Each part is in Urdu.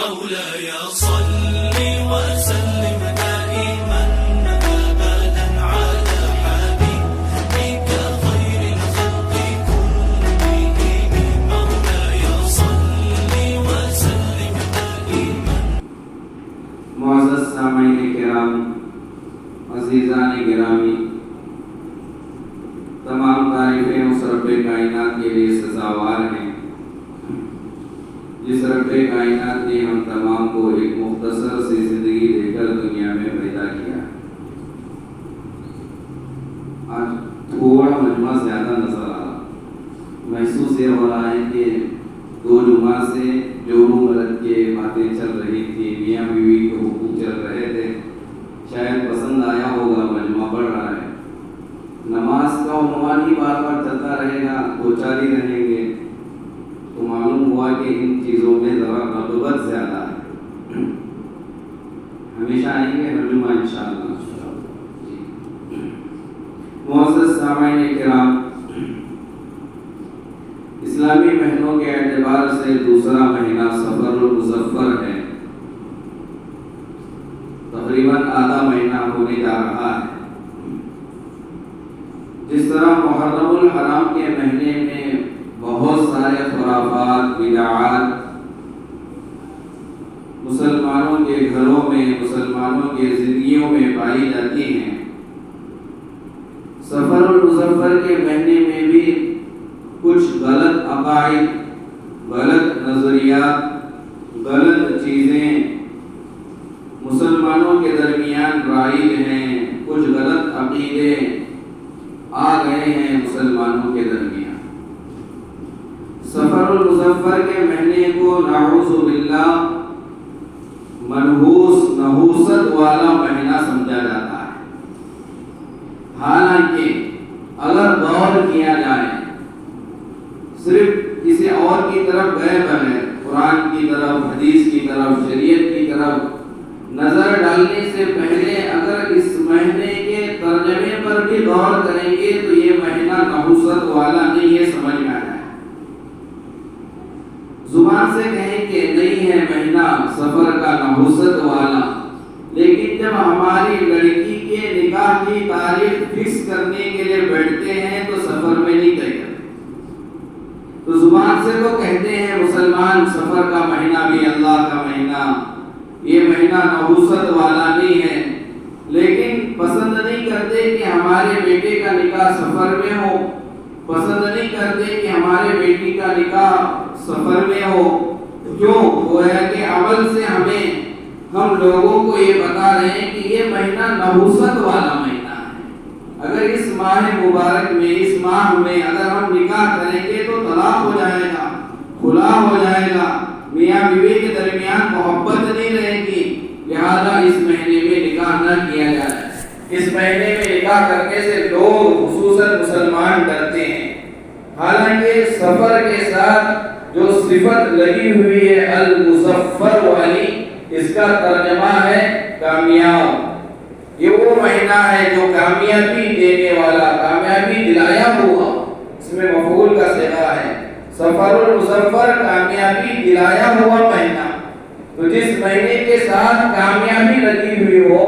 مولاي صل وسلم دائما أبدا على حبيبك خير الخلق كلهم مولاي صل وسلم دائما. معزز سامعین کرام، عزیزان گرامی، تمام تعریفیں اس رب کائنات کے لیے سزاوار ہیں جس رب کائنات نے ہم تمام کو ایک مختصر سی زندگی دے کر دنیا میں پیدا کیا. آج تھوڑا مجمع زیادہ نظر آ رہا، محسوس یہ ہو رہا ہے کہ 2 جمعہ سے جو مرد کے باتیں چل رہی تھی، میاں بیوی کے حقوق چل رہے تھے، شاید پسند آیا ہوگا. مجمع پڑھ رہا ہے، نماز کا عنوان ہی بار بار چلتا رہے گا، 2-4 ہی رہیں گے، تو معلوم ہوا کہ ان چیزوں میں ذرا رغبت زیادہ ہے. ہمیشہ آئیں گے ہر جمعہ انشاءاللہ. معزز سامعین کرام، اسلامی مہینوں کے اعتبار سے دوسرا مہینہ صفر المظفر ہے. تقریباً آدھا مہینہ ہونے جا رہا ہے. جس طرح محرم الحرام کے مہینے میں بہت سارے خرافات، بدعات مسلمانوں کے گھروں میں، مسلمانوں کے زندگیوں میں پائی جاتی ہیں، صفر المظفر کے مہینے میں بھی کچھ غلط عقائد، غلط نظریات، غلط چیزیں مسلمانوں کے درمیان رائج ہیں. کچھ غلط عقیدے آ گئے ہیں مسلمانوں کے درمیان. صفر المظفر کے مہینے کو نعوذ باللہ منحوس، نحوست والا مہینہ سمجھا جاتا ہے. حالانکہ اگر غور کیا جائے، صرف کسی اور کی طرف گئے بغیر قرآن کی طرف، حدیث کی طرف، شریعت کی طرف نظر ڈالنے سے پہلے اگر اس مہینے کے ترجمے پر بھی غور کریں گے تو یہ مہینہ نحوست والا نہیں ہے، سمجھ میں آ جائے. زبان سے کہیں کہ نہیں ہے مہینہ سفر کا نحوست والا، لیکن جب ہماری لڑکی کے نکاح کی تاریخ فکس کرنے کے لیے بیٹھتے ہیں تو سفر میں نہیں طے کرتے. تو زبان سے تو کہتے ہیں مسلمان سفر کا مہینہ بھی اللہ کا مہینہ، یہ مہینہ نحوست والا نہیں ہے، لیکن پسند نہیں کرتے کہ ہمارے بیٹے کا نکاح سفر میں ہو، پسند نہیں کرتے کہ ہمارے بیٹی کا نکاح سفر میں ہو. کیوں؟ وہ ہے کہ عمل سے ہم لوگوں کو یہ بتا رہے ہیں کہ یہ مہینہ نحوست والا مہینہ ہے. اگر اس ماہ مبارک میں، اس ماہ میں اگر ہم نکاح کریں گے تو طلاق ہو جائے گا، خلا ہو جائے گا، میاں بیوی کے درمیان محبت نہیں رہے گی. لہذا اس مہینے میں نکاح نہ کیا جائے. اس مہینے میں نکاح کرنے سے لوگ خصوصاً مسلمان ڈرتے ہیں. حالانکہ سفر کے ساتھ جو صفت لگی ہوئی ہے المظفر والی، اس کا ترجمہ ہے کامیاب. یہ وہ مہینہ ہے جو کامیابی دینے والا، کامیابی دلایا ہوا، اس میں مفعول کا صیغہ ہے. صفر المظفر کامیابی دلایا ہوا مہینہ. تو جس مہینے کے ساتھ کامیابی لگی ہوئی ہو،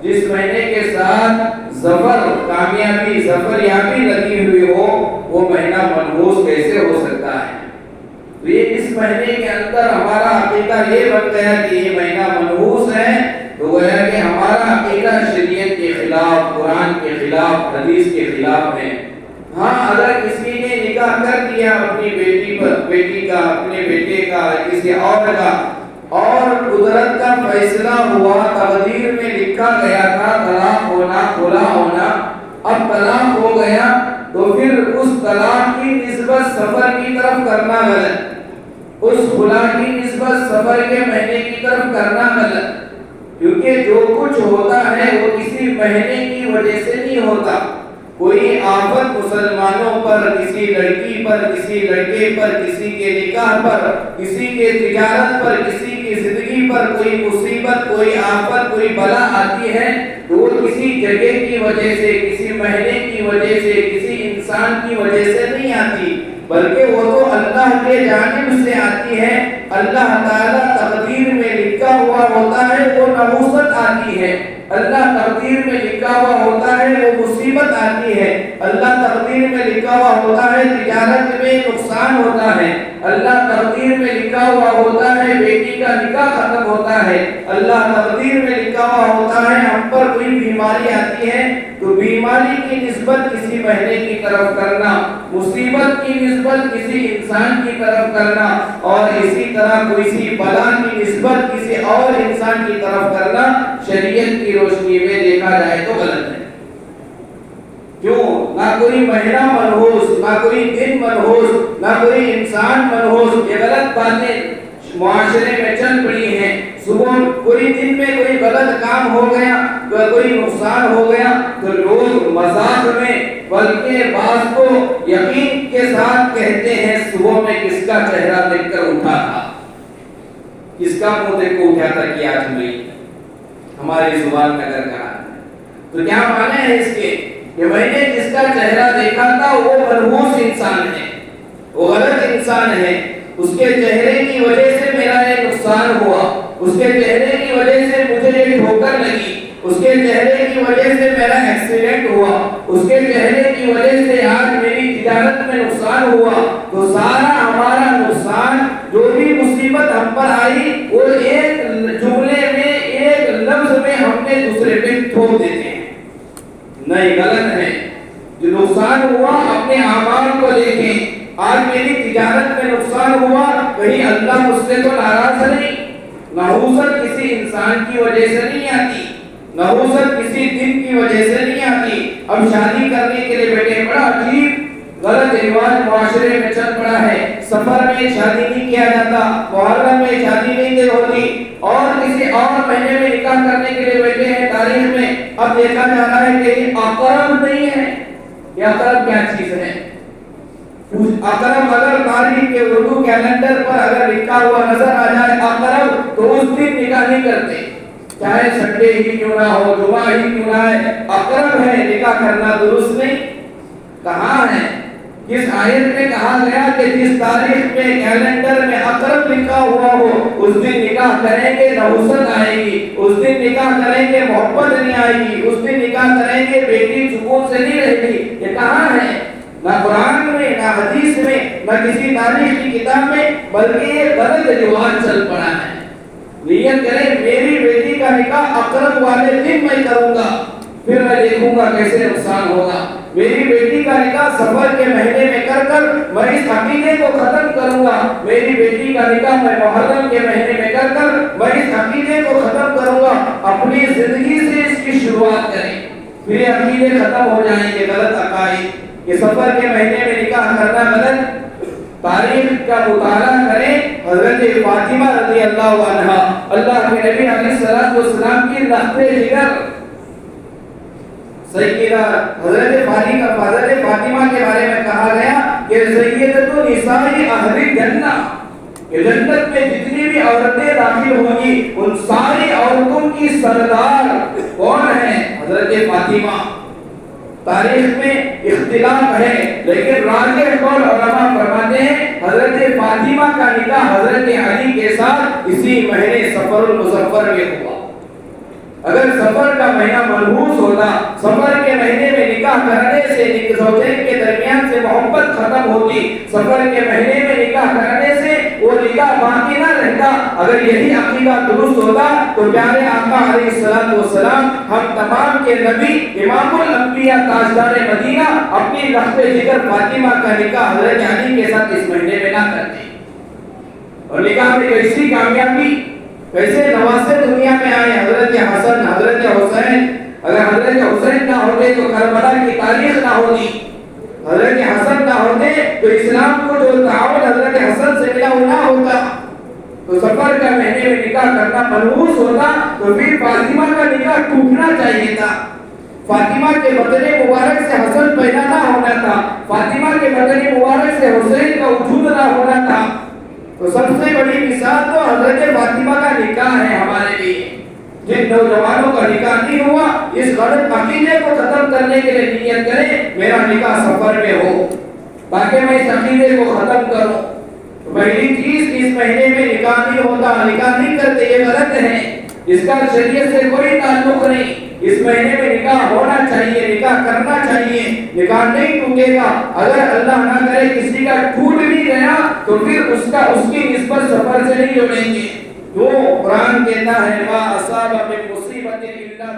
جس مہینے کے ساتھ ظفر، کامیابی، ظفریابی لگی ہوئی ہو، وہ مہینہ منحوس کیسے ہو سکتا ہے؟ تو یہ اس مہینے کے اندر ہمارا عقیدہ یہ بن گیا کہ یہ مہینہ منحوس ہے، تو وہ ہے کہ ہمارا عقیدہ شریعت کے خلاف، قرآن کے خلاف، حدیث کے خلاف ہے. ہاں اگر کسی نے نکاح کر دیا اپنی بیٹی کا، اپنے بیٹے کا، کسی اور کا، اور قدرت کا فیصلہ ہوا، تقدیر میں لکھا گیا تھا طلاق ہونا، خلا ہونا، اب طلاق ہو گیا، تو پھر اس طلاق کی نسبت سفر کی طرف کرنا غلط، اس خلا کی نسبت سفر کے مہینے کی طرف کرنا غلط. کیونکہ جو کچھ ہوتا ہے وہ کسی مہینے کی وجہ سے نہیں ہوتا. کوئی آفت مسلمانوں پر، کسی لڑکی پر، کسی لڑکے پر، کسی کے نکاح پر، کسی کے تجارت پر، کسی کی زندگی پر کوئی مصیبت، کوئی آفت، کوئی بلا آتی ہے تو وہ کسی جگہ کی وجہ سے، کسی مہینے کی وجہ سے، کسی انسان کی وجہ سے نہیں آتی، بلکہ وہ تو اللہ کے جانب سے آتی ہے. اللہ تعالیٰ تقدیر میں اللہ تقدیر میں لکھا ہوا ہوتا ہے وہ مصیبت آتی ہے، اللہ تقدیر میں لکھا ہوا ہوتا ہے تجارت میں نقصان ہوتا ہے، اللہ تقدیر میں لکھا ہوا ہوتا ہے بیٹی کا نکاح ختم ہوتا ہے، اللہ تقدیر میں لکھا ہوا ہوتا ہے ہم پر کوئی بیماری آتی ہے تو بیماری کی نسبت کسی مہینے کی طرف کرنا، مصیبت کی نسبت کسی انسان کی طرف کرنا، اور اسی طرح کسی بلا کی نسبت کسی اور انسان کی طرف کرنا شریعت کی روشنی میں دیکھا جائے تو غلط ہے۔ کیوں؟ نہ کوئی مہینہ منحوس، نہ کوئی دن منحوس، نہ کوئی انسان منحوس، یہ غلط باتیں معاشرے میں چل پڑی ہیں۔ صبح کوئی دن میں کوئی غلط کام ہو گیا، کوئی نقصان ہو گیا تو لوگ مذاق میں بلکہ بعض کو یقین کے ساتھ کہتے ہیں صبح میں کس کا چہرہ دیکھ کر اٹھا تھا، کس کا منہ دیکھ کر اٹھا تھا کہ آج نہیں، ہماری زبان میں اگر کہا تو کیا معنی ہے اس کے کہ میں نے جس کا چہرہ دیکھا تھا وہ منحوس انسان ہے، وہ غلط انسان ہے، اس کے چہرے کی وجہ سے میرا یہ نقصان ہوا، اس کے چہرے کی وجہ سے مجھے یہ ٹھوکر لگی، اس کے چہرے کی وجہ سے میرا ایکسیڈنٹ ہوا، اس کے چہرے کی وجہ سے آج میری تجارت میں نقصان ہوا، تو سارا ہمارا نقصان جو بھی مصیبت ہم پر آئی وہ ایک جملے میں ایک لفظ میں ہم نے دوسرے پہ ٹھوک دیتے ہیں۔ نہیں، غلط ہے۔ جو نقصان ہوا اپنے اعمال کو دیکھیں، آج میری تجارت میں نقصان ہوا، کہیں اللہ مجھ سے تو ناراض نہیں، نحوست کسی انسان کی وجہ سے نہیں آتی، نحوست کسی دن کی وجہ سے نہیں آتی۔ اب شادی کرنے کے لیے بیٹھے، بڑا عجیب غلط رواج معاشرے میں چل پڑا ہے، سفر میں شادی نہیں کیا جاتا، محرم میں شادی نہیں ہوتی، اور کسی اور مہینے میں نکاح کرنے کے لیے بیٹھے ہیں تاریخ میں۔ اب دیکھا جا رہا ہے کہ اقرب نہیں ہے، یہ اقرب کیا چیز ہے؟ اقرب اگر تاریخ کے اردو کیلنڈر پر اگر لکھا ہوا نظر آ جائے اقرب تو اس دن نکاح نہیں کرتے، چاہے سنڈے ہی کیوں نہ ہو، جمعہ ہی کیوں نہ ہے، اقرب ہے، نکاح کرنا درست نہیں۔ کہاں ہے؟ کس آیت میں کہا گیا کہ جس تاریخ میں کیلنڈر میں اقرب لکھا ہوا ہو اس دن نکاح کریں گے نحوست آئے گی، اس دن نکاح کریں گے محبت نہیں آئے گی، اس دن نکاح کریں گے بیٹی سکون سے نہیں رہے گی؟ یہ کہاں ہے؟ نہ قرآن میں، نہ حدیث میں، نہ کسی تاریخ کی کتاب میں، بلکہ یہ غلط رواج چل پڑا ہے۔ نیت کریں میری بیٹی کا نکاح اقرب والے دن میں کروں گا، پھر میں دیکھوں گا کیسے نقصان ہوگا۔ میری بیٹی کا نکاح سفر کے مہینے میں کر کر میں اس عقیدے کو ختم کروں گا، میری بیٹی کا نکاح میں محرم کے مہینے میں کر کر میں اس عقیدے کو ختم کروں گا۔ اپنی زندگی سے اس کی شروعات کریں، پھر عقیدے ختم ہو جائیں گے، غلط عقائد۔ کہ سفر کے مہینے میں نکاح کرنا غلط، تاریخ کا مطالعہ کریں۔ حضرت فاطمہ رضی اللہ عنہا، اللہ کے نبی علیہ الصلوۃ والسلام کی لخت جگر، سیدہ حضرت فاطمہ کے بارے میں کہا گیا کہ سیدۃ نساء اہل جنہ، کہ جنت میں جتنی بھی عورتیں داخل ہوں گی ان ساری عورتوں کی سردار کون ہے؟ حضرت فاطمہ۔ تاریخ میں اختلاف ہے لیکن راجح قول علماء فرماتے ہیں حضرت فاطمہ کا نکاح حضرت علی کے ساتھ اسی مہینے سفر المظفر میں ہوا۔ اگر سفر کا مہینہ منحوس ہوتا، سفر کے مہینے میں نکاح کرنے سے زوجین کے درمیان سے محبت ختم ہوتی، سفر کے مہینے میں نکاح کرنے سے وہ نکاح باقی نہ رہتا، اگر یہی عقیدہ درست ہوتا تو پیارے آقا علیہ الصلوۃ والسلام ہم تمام کے نبی امام الانبیاء تاجدار مدینہ اپنی لخت جگر فاطمہ کا نکاح حضرت علی کے ساتھ اس مہینے میں نہ کرتے۔ اور نکاح میں کیسی کامیابی، کیسے نواسے دنیا میں آئے، حضرت حسن، حضرت حسین۔ اگر حضرت حسین نہ ہوتے تو کربلا کی تاریخ نہ ہوتی، حضرت حسن نہ ہوتے تو اسلام کو جو تعاون حضرت حسن سے ملا وہ نہ ہوتا، تو سفر کا مہینے میں نکاح کرنا منحوس ہوتا تو پھر فاطمہ کا نکاح ٹوٹنا چاہیے تھا۔ فاطمہ کے بدن مبارک سے حسن پیدا نہ ہونا تھا، فاطمہ کے بدن مبارک سے حسین کا وجود نہ ہونا تھا۔ تو سب سے بڑی مثال تو حضرت فاطمہ کا نکاح ہے ہمارے لیے۔ جن نوجوانوں کا نکاح نہیں ہوا اس غلط عقیدے کو ختم کرنے کے لیے نیت کریں میرا نکاح سفر میں ہو تاکہ میں اس عقیدے کو ختم کروں۔ تو پہلی چیز اس مہینے میں نکاح نہیں ہوتا، نکاح نہیں کرتے، یہ غلط ہے، اس کا شریعت سے کوئی تعلق نہیں۔ اس مہینے میں نکاح ہونا چاہیے، نکاح کرنا چاہیے، نکاح نہیں ٹوٹے گا۔ اگر اللہ نہ کرے کسی کا ٹوٹ بھی گیا تو پھر اس کی نسبت سفر سے نہیں جوڑیں گے۔ تو قرآن کہتا ہے وا اصاب من مصیبت الا